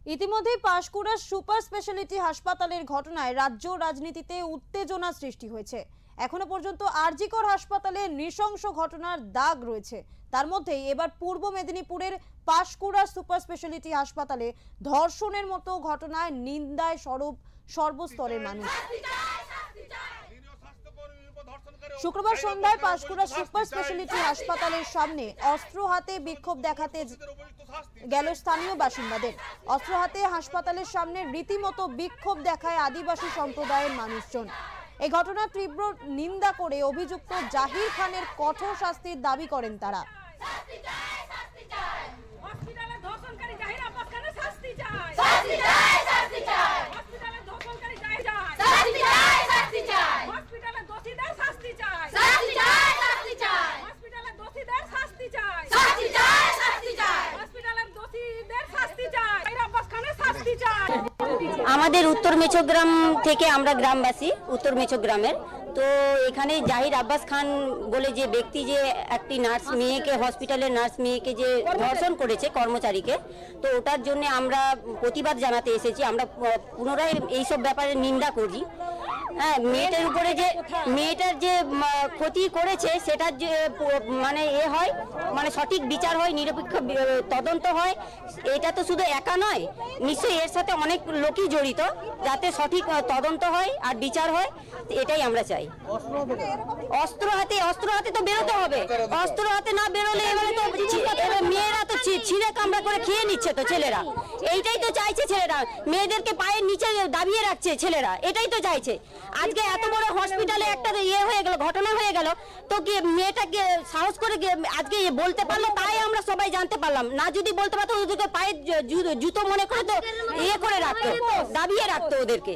ইতিমধ্যে Panskura super speciality হাসপাতালের ঘটনায় রাজ্য রাজনীতিতে উত্তেজনা সৃষ্টি হয়েছে। এখনো পর্যন্ত আরজি কর হাসপাতালে নৃশংস ঘটনার দাগ রয়েছে। তার মধ্যে এবার পূর্ব মেদিনীপুরের পাঁশকুড়া সুপার স্পেশালিটি হাসপাতালে ধর্ষণের মতো ঘটনায় নিন্দায় সর্বস্তরের মানুষ। শুক্রবার সন্ধ্যায় পাঁশকুড়া সুপার স্পেশালিটি হাসপাতালের সামনে অস্ত্র হাতে বিক্ষোভ দেখাতে গেল স্থানীয় বাসিন্দাদের। অস্ত্র হাতে হাসপাতালের সামনে রীতিমতো বিক্ষোভ দেখায় আদিবাসী সম্প্রদায়ের মানুষজন। এই ঘটনার তীব্র নিন্দা করে অভিযুক্ত জাহির খানের কঠোর শাস্তির দাবি করেন তারা। আমাদের উত্তর মেছগ্রাম থেকে আমরা গ্রামবাসী, উত্তর মেছগ্রামের। তো এখানে জাহির আব্বাস খান বলে যে ব্যক্তি যে একটি নার্স মেয়েকে, হসপিটালের নার্স মেয়েকে যে ধর্ষণ করেছে কর্মচারীকে, তো ওটার জন্য আমরা প্রতিবাদ জানাতে এসেছি। আমরা পুনরায় এইসব ব্যাপারে নিন্দা করি। হ্যাঁ, মেয়েটার উপরে যে মেয়েটার যে ক্ষতি করেছে সেটার যে মানে হয়, মানে সঠিক বিচার হয়, নিরপেক্ষ তদন্ত হয়। এটা তো শুধু একা নয়, নিশ্চয়ই এর সাথে অনেক লোকই জড়িত, যাতে সঠিক তদন্ত হয় আর বিচার হয়, এটাই আমরা চাই। অস্ত্র হাতে তো বেরোতে হবে। অস্ত্র হাতে না বেরোলে এবারে তো মেয়েরা তো ছিঁড়ে কামড়া করে খেয়ে নিচ্ছে তো ছেলেরা। এইটাই তো চাইছে ছেলেরা, মেয়েদেরকে পায়ের নিচে দাবিয়ে রাখছে ছেলেরা, এটাই তো চাইছে। আজকে এত বড় হসপিটালে একটা হয়ে গেল, ঘটনা হয়ে গেল, তো কি মেয়েটাকে সাহস করে আজকে বলতে পারলো, তাই আমরা সবাই জানতে পারলাম। না যদি বলতে পারতো, ওদেরকে পায়ের জুতো মনে করে তো করে রাখতো, দাবিয়ে রাখতো ওদেরকে।